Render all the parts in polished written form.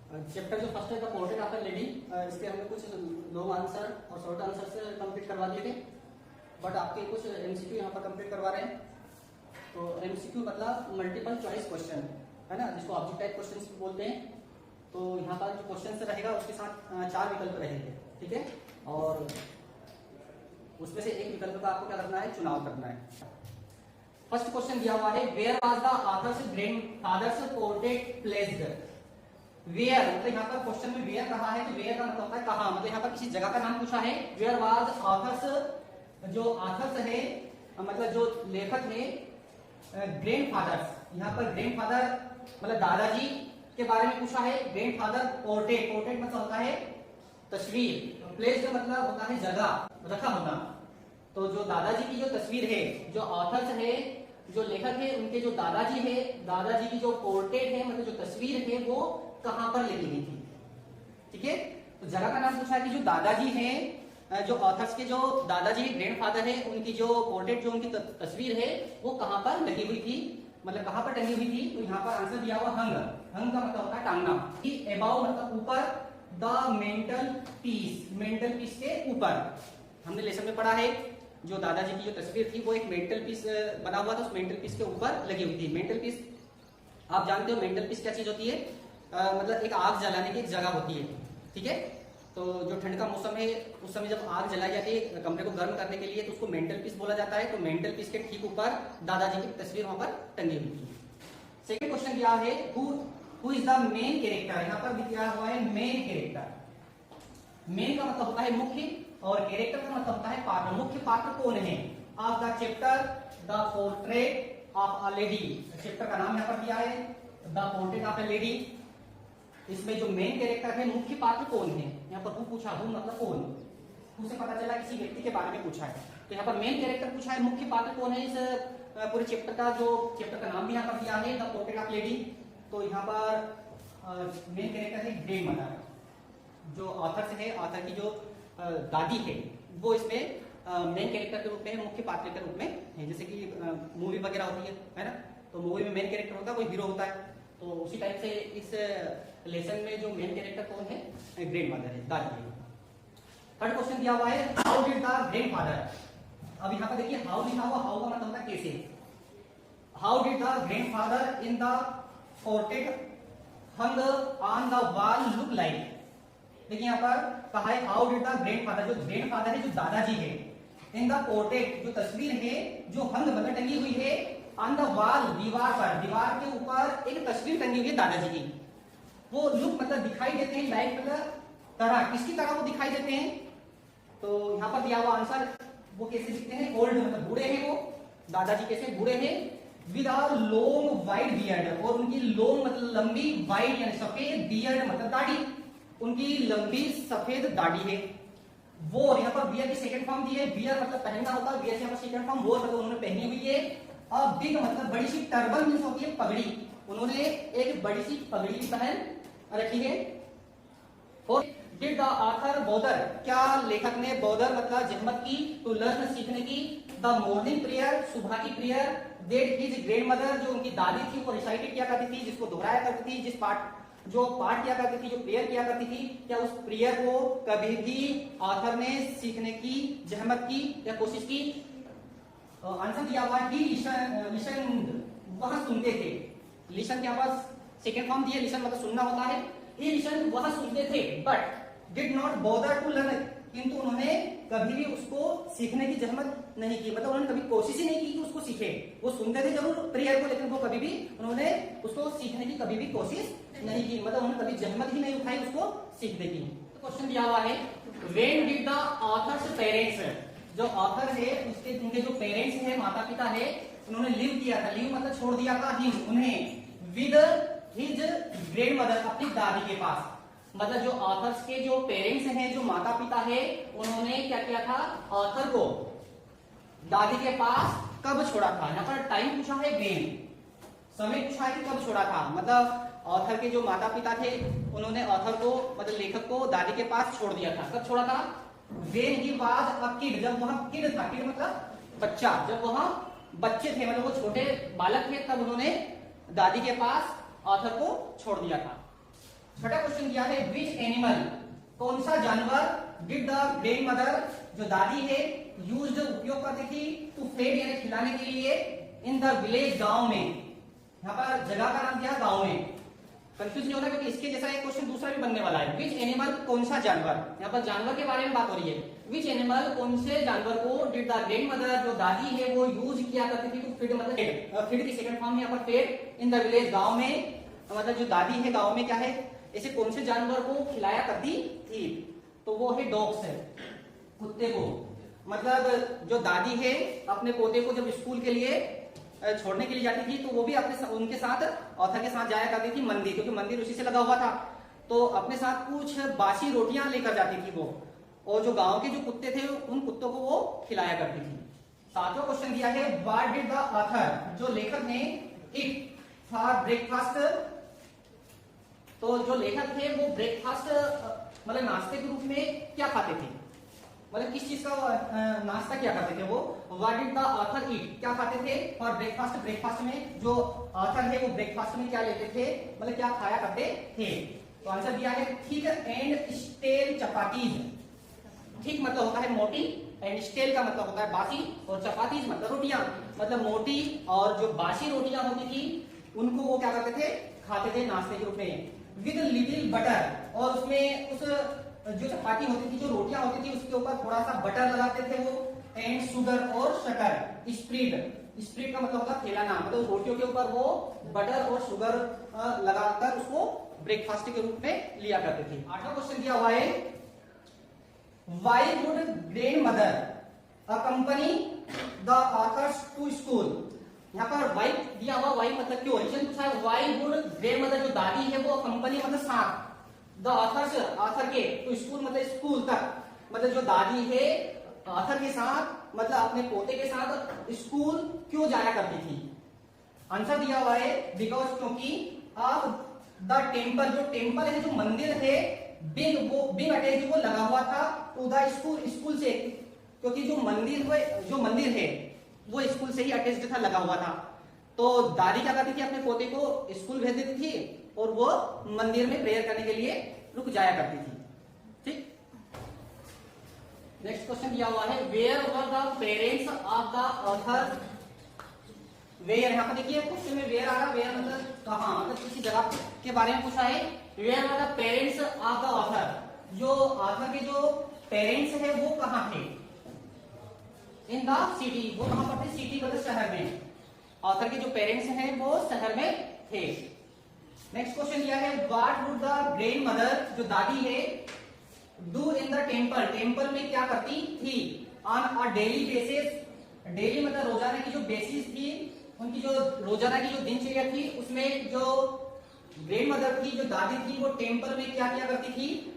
Chapter जो first है the portrait of a lady, इसके हमने कुछ लॉन्ग आंसर और शॉर्ट आंसर से कंप्लीट करवा दिए थे, बट आपके कुछ एमसीक्यू यहाँ पर कंप्लीट करवा रहे हैं। तो एमसीक्यू मतलब मल्टीपल चॉइस क्वेश्चन है ना, जिसको ऑब्जेक्ट टाइप क्वेश्चन बोलते हैं। तो यहाँ पर जो क्वेश्चन रहेगा उसके साथ 4 विकल्प रहेंगे, ठीक है, और उसमें से एक विकल्प का आपको क्या करना है, चुनाव करना है। फर्स्ट क्वेश्चन दिया हुआ है, where was the author's grandfather's portrait placed. Where मतलब यहाँ पर क्वेश्चन में वेयर कहा है, तो वेयर का मतलब होता है कहाँ, मतलब यहाँ पर किसी जगह का नाम पूछा है। वेयर वाज ऑथर्स, जो ऑथर्स है मतलब जो लेखक है, ग्रैंडफादर्स, यहाँ पर ग्रैंडफादर मतलब दादाजी के बारे में पूछा है। ग्रैंडफादर पोर्ट्रेट, पोर्ट्रेट मतलब होता है तस्वीर, प्लेस्ड मतलब होता है जगह, रखा होना। तो जो दादाजी की जो तस्वीर है, जो ऑथर्स है, जो लेखक है, उनके जो दादाजी है, दादाजी की जो पोर्ट्रेट है मतलब जो तस्वीर है वो कहां पर लगी हुई थी, ठीक है। तो जगह का नाम पूछा है कि जो दादाजी हैं, जो ऑथर्स के जो दादाजी है, ग्रैंडफादर है, उनकी जो पोर्ट्रेट, जो उनकी तस्वीर है वो कहां पर लगी हुई थी, मतलब कहां पर टंगी हुई थी। तो यहाँ पर आंसर दिया हुआ हंग, हंग का मतलब होता है टांगना। अबाउ मतलब ऊपर, the mental peace, mental peace के ऊपर। हमने लेसन में पढ़ा है जो दादाजी की जो तस्वीर थी वो एक मेंटल पीस बना हुआ था, उस मेंटल पीस के ऊपर लगी हुई थी। मेंटल पीस आप जानते हो, मेंटल पीस क्या चीज होती है, मतलब एक आग जलाने की एक जगह होती है, ठीक है। तो जो ठंड का मौसम है उस समय जब आग जलाई जाती है कमरे को गर्म करने के लिए, तो उसको मेंटल पीस बोला जाता है। तो मेंटल पीस के ठीक ऊपर दादाजी की तस्वीर वहां पर टंगी हुई थी। सेकंड क्वेश्चन दिया है, who is the main character. यहाँ पर भी दिया हुआ है मेन कैरेक्टर। मेन का मतलब होता है मुख्य और कैरेक्टर का मतलब होता है पात्र। मुख्य पात्र कौन है of the chapter the portrait of a lady. Chapter का नाम यहाँ पर दिया है the portrait of a lady. इसमें जो मेन कैरेक्टर है, मुख्य पात्र कौन है, यहाँ पर हु पूछा, हु मतलब कौन, हु से पता चला किसी व्यक्ति के बारे में पूछा है। तो यहाँ पर मेन कैरेक्टर पूछा है, मुख्य पात्र कौन है इस पूरे चैप्टर का। जो चैप्टर का नाम भी यहाँ पर दिया है द पोर्ट्रेट ऑफ लेडी। तो यहाँ पर मेन कैरेक्टर है ग्रैंड मदर, जो ऑथर से है, ऑथर की जो दादी है वो इसमें मेन कैरेक्टर के रूप में है, मुख्य पात्र के रूप में है। जैसे कि मूवी वगैरह होती है ना, तो मूवी में मेन कैरेक्टर होता है, कोई हीरो होता है। तो उसी टाइप से इस लेसन में जो मेन कैरेक्टर कौन है, ग्रैंड मदर है, दादी है। थर्ड क्वेश्चन दिया हुआ है, हाउ डिड द ग्रैंडफादर। अब यहाँ पर देखिए हाउ लिखा हुआ, हाउ का मतलब होता है कैसे। How did the grandfather in the portrait hung on the wall look like. देखिए यहाँ पर कहा है हाउ डिड द ग्रैंडफादर, जो ग्रैंडफादर है, जो दादाजी है, इन द पोर्ट्रेट जो तस्वीर है, जो हंग मतलब टंगी हुई है, ऑन द वॉल दीवार पर, दीवार के ऊपर एक तस्वीर टंगी हुई है दादाजी की। वो लुक मतलब दिखाई देते हैं, लाइक मतलब तरह, किसकी तरह वो दिखाई देते हैं। तो यहाँ पर दिया हुआ आंसर, वो कैसे दिखते हैं, ओल्ड मतलब बूढ़े हैं, वो दादाजी कैसे बूढ़े हैं, with a long white beard, और उनकी लॉन्ग मतलब लंबी, वाइट यानी सफेद, बियर्ड मतलब दाढ़ी, उनकी लंबी सफेद दाढ़ी है। वो यहाँ पर बियर की सेकंड फॉर्म दी है, बियर मतलब पहनना होता है, बियर से यहाँ पर सेकंड फॉर्म वो मतलब उन्होंने पहनी हुई है। और बिग मतलब बड़ी सी, टर्बन मींस होती है पगड़ी, उन्होंने एक बड़ी सी पगड़ी पहन रखी है। डिड द ऑथर बॉदर, क्या लेखक ने बॉदर मतलब जहमत की, टू लर्न सीखने की, द मॉर्निंग प्रेयर सुबह की prayer, that his grand mother जो उनकी दादी थी वो रिसाइटेड किया करती थी, जिसको दोहराया करती थी, जिस पाठ जो पाठ किया करती थी, जो प्रेयर किया करती थी, क्या उस प्रेयर को कभी भी ऑथर ने सीखने की जहमत की या कोशिश की। आंसर दिया हुआ है लिसन, वह सुनते थे। लिसन क्या पास सेकंड फॉर्म दिया, लिसन मतलब सुनना होता है। ही लिसन वह सुनते थे, but did not bother to learn, किंतु उन्होंने कभी भी उसको सीखने की जहमत नहीं की, मतलब उन्होंने कभी कोशिश ही नहीं की कि उसको सीखे। वो सुनते थे जरूर प्रेयर को, लेकिन वो कभी भी उन्होंने उसको सीखने की कभी भी कोशिश नहीं की, मतलब उन्होंने कभी जहमत ही नहीं उठाई उसको सीखने की। तो क्वेश्चन दिया हुआ है, when did the author's parents, जो ऑथर है उसके उनके जो पेरेंट्स है, माता पिता है, उन्होंने लिव किया था, लिव मतलब छोड़ दिया था, हिम उन्हें, विद हिज ग्रैंड मदर अपनी दादी के पास। मतलब जो ऑथर्स के जो पेरेंट्स हैं, जो माता पिता है, उन्होंने क्या किया था, ऑथर को दादी के पास कब छोड़ा था। यहाँ पर टाइम पूछा है, व्हेन, समय पूछा है कि कब छोड़ा था। मतलब ऑथर के जो माता पिता थे उन्होंने ऑथर को मतलब लेखक को दादी के पास छोड़ दिया था। कब छोड़ा था, when he was a kid, जब वह किड था, किड मतलब बच्चा, जब वह बच्चे थे, मतलब वो छोटे बालक थे, तब उन्होंने दादी के पास ऑथर को छोड़ दिया था। छठा क्वेश्चन दिया है विच एनिमल, कौन सा जानवर डिड द ग्रैंड मदर, जो दादी है, यूज्ड उपयोग करती थी, टू फीड यानी खिलाने के लिए, इन द विलेज गांव में। यहाँ पर जगह का नाम दिया गांव में। कंफ्यूज नहीं होना क्योंकि इसके जैसा एक क्वेश्चन दूसरा भी बनने वाला है। विच एनिमल, कौन सा जानवर, यहाँ पर जानवर के बारे में बात हो रही है। विच एनिमल, कौन से जानवर को डिड द ग्रैंड मदर, जो दादी है वो यूज किया करती थी, टू फीड, मतलब फीड की सेकंड फॉर्म में यहाँ पर फेड, इन द विलेज गांव में, मतलब जो दादी है गांव में क्या है, ऐसे कौन से जानवर को खिलाया करती थी, तो वो है डॉग्स है, कुत्ते को। मतलब जो दादी है अपने पोते को जब स्कूल के लिए छोड़ने के लिए जाती थी तो वो भी अपने उनके साथ ऑथर के साथ जाया करती थी मंदिर, क्योंकि मंदिर उसी से लगा हुआ था, तो अपने साथ कुछ बासी रोटियां लेकर जाती थी वो, और जो गांव के जो कुत्ते थे उन कुत्तों को वो खिलाया करती थी। सातवां क्वेश्चन दिया है व्हाट डिड द ऑथर, जो लेखक ने इट फॉर ब्रेकफास्ट, तो जो लेखक थे वो ब्रेकफास्ट मतलब नाश्ते के रूप में क्या खाते थे, मतलब किस चीज का नाश्ता क्या करते थे वो। व्हाट डिड द ऑथर ईट, क्या खाते थे फॉर ब्रेकफास्ट, ब्रेकफास्ट में जो ऑथर है वो ब्रेकफास्ट में क्या लेते थे, मतलब क्या खाया करते थे। तो आंसर दिया है thick and stale chapatis. Thick मतलब होता है मोटी, एंड स्टेल का मतलब होता है बासी, और चपातीज मतलब रोटियां, मतलब मोटी और जो बासी रोटियां होती थी उनको वो क्या करते थे, खाते थे नाश्ते के रूप में, विद लिटिल बटर, और उसमें उस जो चपाती होती थी, जो रोटियां होती थी उसके ऊपर थोड़ा सा बटर लगाते थे वो, एंड शुगर और शक्कर, स्प्रेड, स्प्रेड का मतलब होता है फैलाना, मतलब रोटियों के ऊपर वो बटर और शुगर लगाकर उसको ब्रेकफास्ट के रूप में लिया करते थे। आठवां क्वेश्चन दिया हुआ है why would grand mother accompany the authors to school. यहाँ पर वाई दिया हुआ, वाई मतलब क्यों, रीजन पूछा है। वाई वुड ग्रैंड मदर, जो दादी है वो कंपनी मतलब साथ, द ऑथर्स, ऑथर के, तो स्कूल मतलब स्कूल तक, मतलब जो दादी है ऑथर के साथ मतलब अपने पोते के साथ स्कूल क्यों जाया करती थी। आंसर दिया हुआ है बिकॉज, क्योंकि ऑफ द टेम्पल, जो टेम्पल है, जो मंदिर है, बिग अटैच वो लगा हुआ था टू द स्कूल, स्कूल से, क्योंकि जो मंदिर है वो स्कूल से ही अटैच्ड था, लगा हुआ था। तो दादी क्या करती थी, अपने पोते को स्कूल भेज देती थी और वो मंदिर में प्रेयर करने के लिए रुक जाया करती थी। ठीक, नेक्स्ट क्वेश्चन दिया हुआ है where were the parents of the author. Where, यहाँ पर देखिए क्वेश्चन में वेयर आ रहा, वेयर मतलब कहाँ, मतलब किसी जगह के बारे में पूछा है। Where were the parents of the author, जो ऑथर के जो पेरेंट्स है वो कहाँ थे, इन द सिटी, वो कहां पर थे, सिटी मतलब शहर में। ऑथर के जो पेरेंट्स हैं वो शहर में थे। नेक्स्ट क्वेश्चन दिया है what would the grand mother, जो दादी है, do in the temple, temple में क्या करती थी, on a daily basis. Daily मतलब रोजाना की जो बेसिस थी, उनकी जो रोजाना की जो दिनचर्या थी उसमें जो ग्रैंड मदर थी, जो दादी थी, वो टेम्पल में क्या किया करती थी।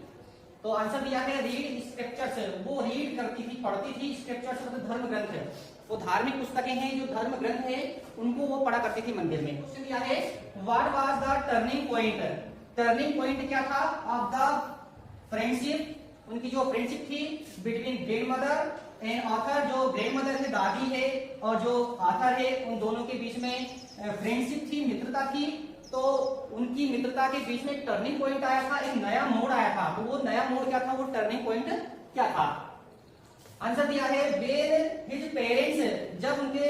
तो आंसर दिया है रीड स्क्रिप्चर्स, वो रीड करती थी, पढ़ती थी। स्क्रिप्चर्स मतलब धर्म ग्रंथ है, वो धार्मिक पुस्तकें हैं, जो धर्म ग्रंथ है उनको वो पढ़ा करती थी मंदिर में। क्वेश्चन दिया है what was the turning point, turning point क्या था ऑफ द फ्रेंडशिप, उनकी जो फ्रेंडशिप थी between grand mother and author, जो ग्रैंड मदर है दादी है और जो ऑथर है, उन दोनों के बीच में फ्रेंडशिप थी, मित्रता थी। तो उनकी मित्रता के बीच में टर्निंग पॉइंट आया था, एक नया मोड़ आया था। तो वो नया मोड़ क्या था, वो टर्निंग पॉइंट क्या था। आंसर दिया है व्हेन हिज पेरेंट्स, जब उनके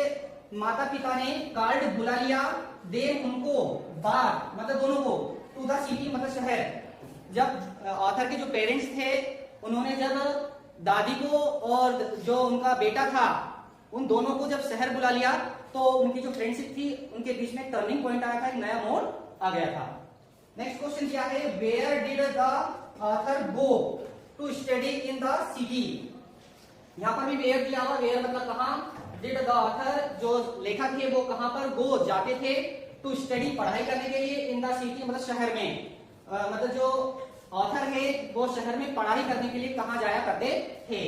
माता पिता ने कॉल्ड बुला लिया, दे उनको, बार मतलब दोनों को, टू द सिटी मतलब शहर। जब ऑथर के जो पेरेंट्स थे उन्होंने जब दादी को और जो उनका बेटा था उन दोनों को जब शहर बुला लिया, तो उनकी जो फ्रेंडशिप थी उनके बीच में टर्निंग पॉइंट आया था, एक नया मोड़ आ गया था। नेक्स्ट क्वेश्चन क्या है where did the author go to study in the city. यहाँ पर भी वेयर दिया हुआ, वेयर मतलब कहाँ, डिड द ऑथर, जो लेखक थे वो कहां पर गो जाते थे, टू स्टडी पढ़ाई करने के लिए, इन द सिटी मतलब शहर में, मतलब जो ऑथर है वो शहर में पढ़ाई करने के लिए कहां जाया करते थे।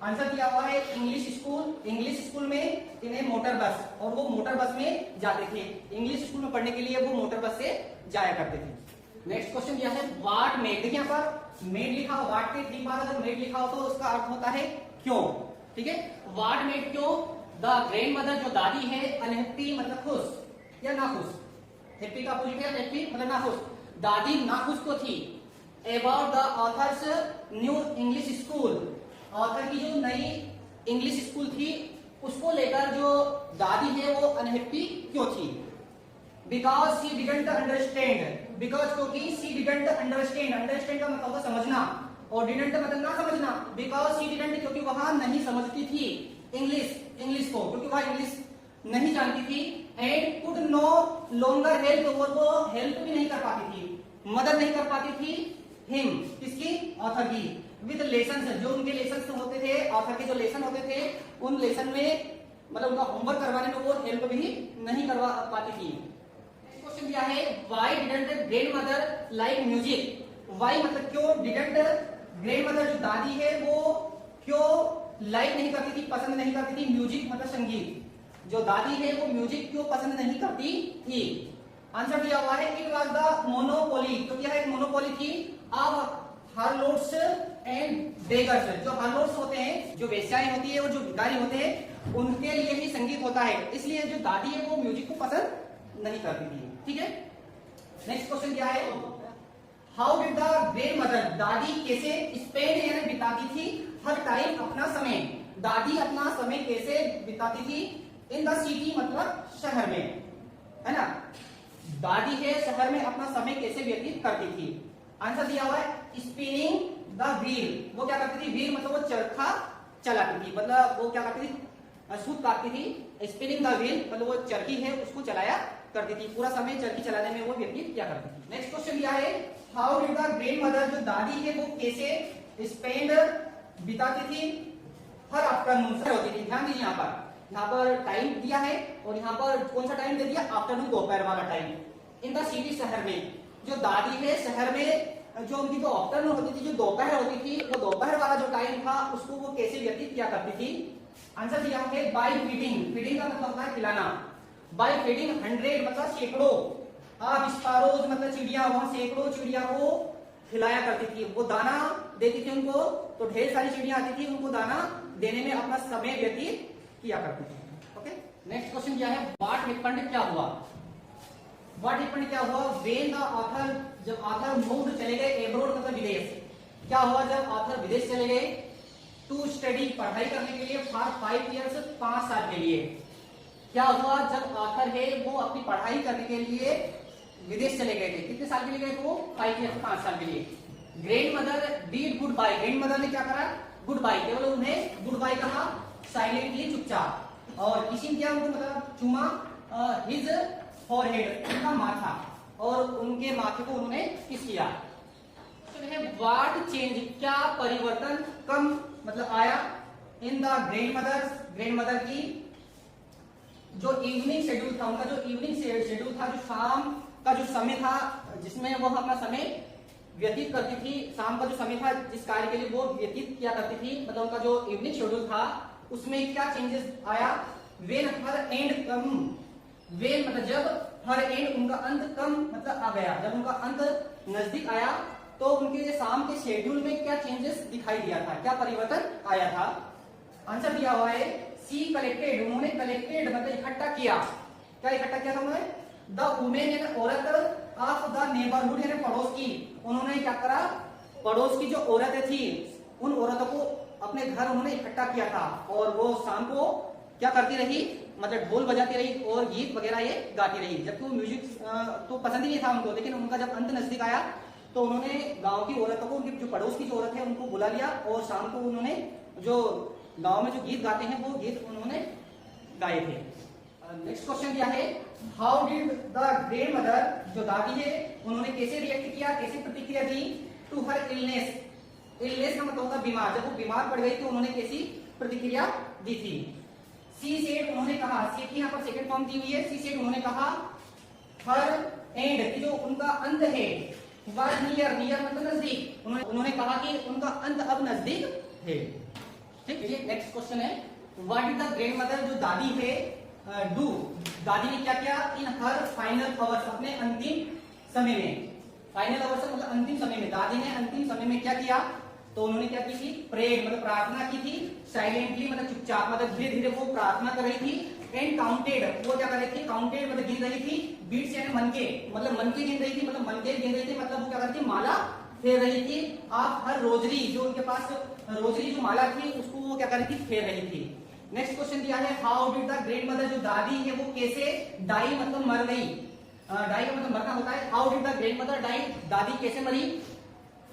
आंसर दिया हुआ है इंग्लिश स्कूल, इंग्लिश स्कूल में इन्हें मोटर बस, और वो मोटर बस में जाते थे। इंग्लिश स्कूल में पढ़ने के लिए वो मोटर बस से जाया करते थे। नेक्स्ट क्वेश्चन दिया है व्हाट मेड, देखिए यहाँ पर मेड लिखा हो, व्हाट के ठीक बाद अगर मेड लिखा हो तो उसका अर्थ होता है क्यों। ठीक है, व्हाट मेड क्यों द ग्रैंड मदर, जो दादी है, अनहैप्पी मतलब खुश या ना खुश, हैप्पी का अपोजिट है हैप्पी मतलब ना खुश। दादी नाखुश तो थी about the author's new English school, author की जो नई इंग्लिश स्कूल थी उसको लेकर जो दादी है वो अनहैप्पी क्यों थी? Because she didn't understand, because क्योंकि शी डिडंट अंडरस्टैंड, अंडरस्टैंड का मतलब होता समझना और डिडंट मतलब ना समझना। बिकॉज शी डिडंट क्योंकि वह नहीं समझती थी इंग्लिश को, क्योंकि वह इंग्लिश नहीं जानती थी। And could no longer help, वो हेल्प भी नहीं कर पाती थी, मदद नहीं कर पाती थी हिम, किसकी? ऑथर की। विद लेसन, जो उनके लेसन होते थे, ऑथर के जो लेसन होते थे उन लेसन में मतलब उनका होमवर्क करवाने में वो हेल्प भी नहीं करवा पाती थी। क्वेश्चन दिया है why didn't grandmother like music, why मतलब क्यों, डिडंट ग्रैंडमदर जो दादी है वो क्यों लाइक नहीं करती थी, पसंद नहीं करती थी म्यूजिक मतलब संगीत, जो दादी है वो म्यूजिक क्यों पसंद नहीं करती थी? आंसर दिया हुआ है इट वाज द मोनोपोली, तो क्या है? मोनोपोली थी ऑफ हार्लोट्स एंड बेगर्स, जो हार्लोट्स होते हैं, जो वेश्याएं होती है और जो भिखारी होते हैं उनके लिए ही संगीत होता है, इसलिए जो दादी है वो म्यूजिक को पसंद नहीं करती थी। ठीक है, नेक्स्ट क्वेश्चन क्या है? हाउ डिड द ग्रैंडमदर, दादी कैसे स्पेंड यानी बिताती थी हर टाइम अपना समय, दादी अपना समय कैसे बिताती थी? इन द सिटी मतलब शहर में, है ना, दादी है शहर में अपना समय कैसे व्यतीत करती थी? आंसर दिया हुआ है स्पिनिंग द व्हील, वो क्या करती थी? व्हील मतलब वो चरखा चलाती थी, मतलब वो क्या करती थी? सूत काटती थी। स्पिनिंग द व्हील मतलब वो चरखी है उसको चलाया करती थी, पूरा समय चरखी चलाने में वो व्यतीत क्या करती थी। नेक्स्ट क्वेश्चन दिया है हाउ डिड द ग्रैंडमदर, जो दादी है वो कैसे स्पेंड बिताती थी हर आफ्टरनून होती थी। ध्यान दीजिए यहाँ पर टाइम दिया है और यहाँ पर कौन सा टाइम दे दिया? आफ्टरनून, दोपहर वाला टाइम। इन द सिटी शहर में, जो दादी है शहर में जो उनकी जो आफ्टरनून होती थी, जो दोपहर होती थी, वो दोपहर वाला जो टाइम था उसको वो कैसे व्यतीत किया करती थी? आंसर दिया है बाय फीडिंग, फीडिंग का मतलब होता है खिलाना, बाय फीडिंग 100 मतलब सैकड़ों, स्पैरोज मतलब चिड़िया, वहां सैकड़ों चिड़िया को खिलाया करती थी, वो दाना देती थी उनको, तो ढेर सारी चिड़िया आती थी, उनको दाना देने में अपना समय व्यतीत किया करती थी। ओके, नेक्स्ट क्वेश्चन क्या है? व्हाट हैपेंड, क्या हुआ? व्हाट हैपेंड क्या हुआ? व्हेन द ऑथर, जब ऑथर मूव्ड चले गए एब्रोड मतलब विदेश, क्या हुआ जब ऑथर विदेश चले गए? टू स्टडी पढ़ाई करने के लिए, फॉर 5 इयर्स 5 साल के लिए। क्या हुआ जब ऑथर है वो अपनी पढ़ाई करने के लिए विदेश चले गए थे? कितने साल के लिए गए थे वो? 5 इयर्स 5 साल के लिए। Grandmother did goodbye, grandmother ने क्या करा? गुड बाय, केवल उन्हें गुड बाय कहा साइलेंटली, चुपचाप, और किसी क्या उनको मतलब चूमा हिज फॉरहेड, उनका माथा, और उनके माथे को उन्होंने किस किया? व्हाट चेंज, क्या परिवर्तन कम मतलब आया इन द ग्रैंडमदर, ग्रैंडमदर की जो इवनिंग शेड्यूल था, उनका जो इवनिंग शेड्यूल था, जो शाम का जो समय था जिसमें वो अपना समय व्यतीत करती थी, शाम का जो समय था जिस कार्य के लिए वो व्यतीत किया करती थी, मतलब उनका जो इवनिंग शेड्यूल था उसमें क्या चेंजेस आया? When her and come, when मतलब जब, हर एंड उनका अंत कम मतलब आ गया, जब उनका अंत नजदीक आया तो उनके शाम के शेड्यूल में क्या चेंजेस दिखाई दिया था, क्या परिवर्तन आया था? आंसर दिया हुआ है सी कलेक्टेड, उन्होंने कलेक्टेड मतलब इकट्ठा किया, क्या इकट्ठा किया था उन्होंने? द वुमेन यानी औरत ऑफ द नेबरहुड यानी पड़ोस की, उन्होंने क्या करा? पड़ोस की जो औरतें थी उन औरतों को अपने घर उन्होंने इकट्ठा किया था, और वो शाम को क्या करती रही? मतलब ढोल बजाती रही और गीत वगैरह ये गाती रही, जबकि वो म्यूजिक तो पसंद ही नहीं था उनको, लेकिन उनका जब अंत नजदीक आया तो उन्होंने गांव की औरतों को, उनकी जो पड़ोस की जो औरत है उनको बुला लिया, और शाम को उन्होंने जो गांव में जो गीत गाते हैं वो गीत उन्होंने गाए थे। नेक्स्ट क्वेश्चन क्या है? हाउ डिड द ग्रैंडमदर, जो दादी है उन्होंने कैसे रिएक्ट किया, कैसे प्रतिक्रिया दी टू हर इलनेस, इलनेस का मतलब होता है बीमार, जब वो बीमार पड़ गई तो उन्होंने कैसी प्रतिक्रिया दी थी? सी सेड, उन्होंने कहा, सी की यहाँ पर सेकंड फॉर्म दी हुई है, सी सेड उन्होंने कहा हर एंड, जो उनका अंत है, वाज नियर, नियर मतलब नजदीक, उन्होंने कहा कि उनका अंत अब नजदीक है। ठीक है, नेक्स्ट क्वेश्चन है व्हाट डिड द ग्रैंडमदर, जो दादी है डू, दादी ने क्या किया? इन हर फाइनल आवर्स, अपने अंतिम समय में, फाइनल आवर्स मतलब अंतिम समय में, दादी ने अंतिम समय में क्या किया? तो उन्होंने क्या की थी? प्रेयर मतलब प्रार्थना की थी, साइलेंटली मतलब चुपचाप, मतलब धीरे धीरे वो प्रार्थना कर रही थी, एंड काउंटेड, वो क्या कर रही थी, काउंटेड मतलब गिन रही थी, बीट्स यानी मनके, मतलब मनके गिन रही थी, मतलब मनके गिन रही थी, मतलब वो क्या कर रही थी, माला फेर रही थी। आप हर रोजरी, जो उनके पास रोजरी जो माला थी उसको वो क्या कर रही थी, फेर रही थी। नेक्स्ट क्वेश्चन दिया है, how did the great mother, जो दादी है वो कैसे डाई मतलब मर गई, डाई का मतलब मरना होता है। How did the great mother die, दादी कैसे मरी।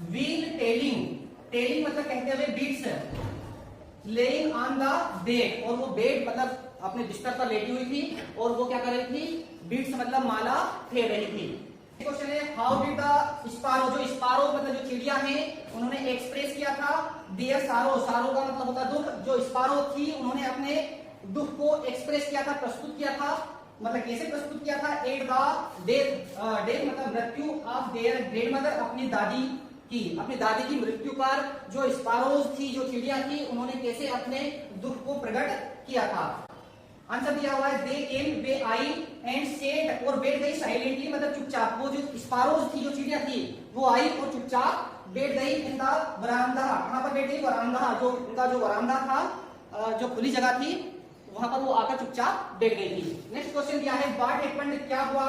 व्हील टेलिंग, टेलिंग मतलब कहते हुए beads, laying on the bed, और वो बेड मतलब अपने बिस्तर पर लेटी हुई थी और वो क्या कर रही थी, बीट्स मतलब माला फेर रही थी। क्वेश्चन है, हाउ डिड द स्पारो, जो स्पारो मतलब जो चिड़िया है उन्होंने एक्सप्रेस किया था देयर सारो, सारो का मतलब होता दुख, जो स्पारो थी उन्होंने अपने दुख को एक्सप्रेस किया था, प्रस्तुत किया था, मतलब कैसे प्रस्तुत किया था, एट द डेथ, डेथ मतलब मृत्यु ऑफ देयर ग्रेट मदर, अपनी दादी की मृत्यु पर जो स्पारोज थी, जो चिड़िया थी, उन्होंने कैसे अपने दुख को प्रकट किया था। आंसर दिया हुआ है, दे केम, वे आई एंड सेट, और बैठ गई साइलेंटली मतलब चुपचाप। वो जो स्पारोज थी, जो चिड़िया थी, वो आई और चुपचाप बैठ गई इन द वरांदा, कहां पर बैठ गई, वरांदा, जो उनका जो वरांदा था, जो खुली जगह थी, वहां पर वो आकर चुपचाप बैठ गई थी। नेक्स्ट क्वेश्चन दिया है, व्हाट हैपेंड, क्या हुआ,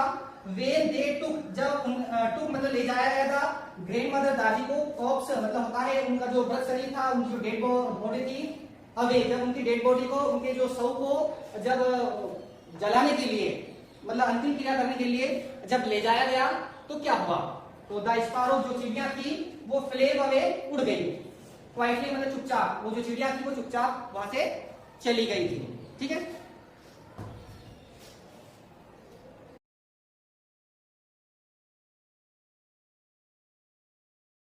व्हेन दे टुक, जब टुक मतलब ले जाया गया था, ग्रैंड मदर दादी को, कॉप्स मतलब होता है उनका जो मृत शरीर था, उनकी जो डेड बॉडी थी, अवे जब उनकी डेड बॉडी को, उनके जो शव को जब जलाने के लिए मतलब अंतिम क्रिया करने के लिए जब ले जाया गया तो क्या हुआ, तो द स्पारो, जो चिड़िया थी वो फ्लेव अवे, उड़ गई, क्वाइटली मतलब चुपचाप, वो जो चिड़िया थी वो चुपचाप वहां से चली गई थी। ठीक है।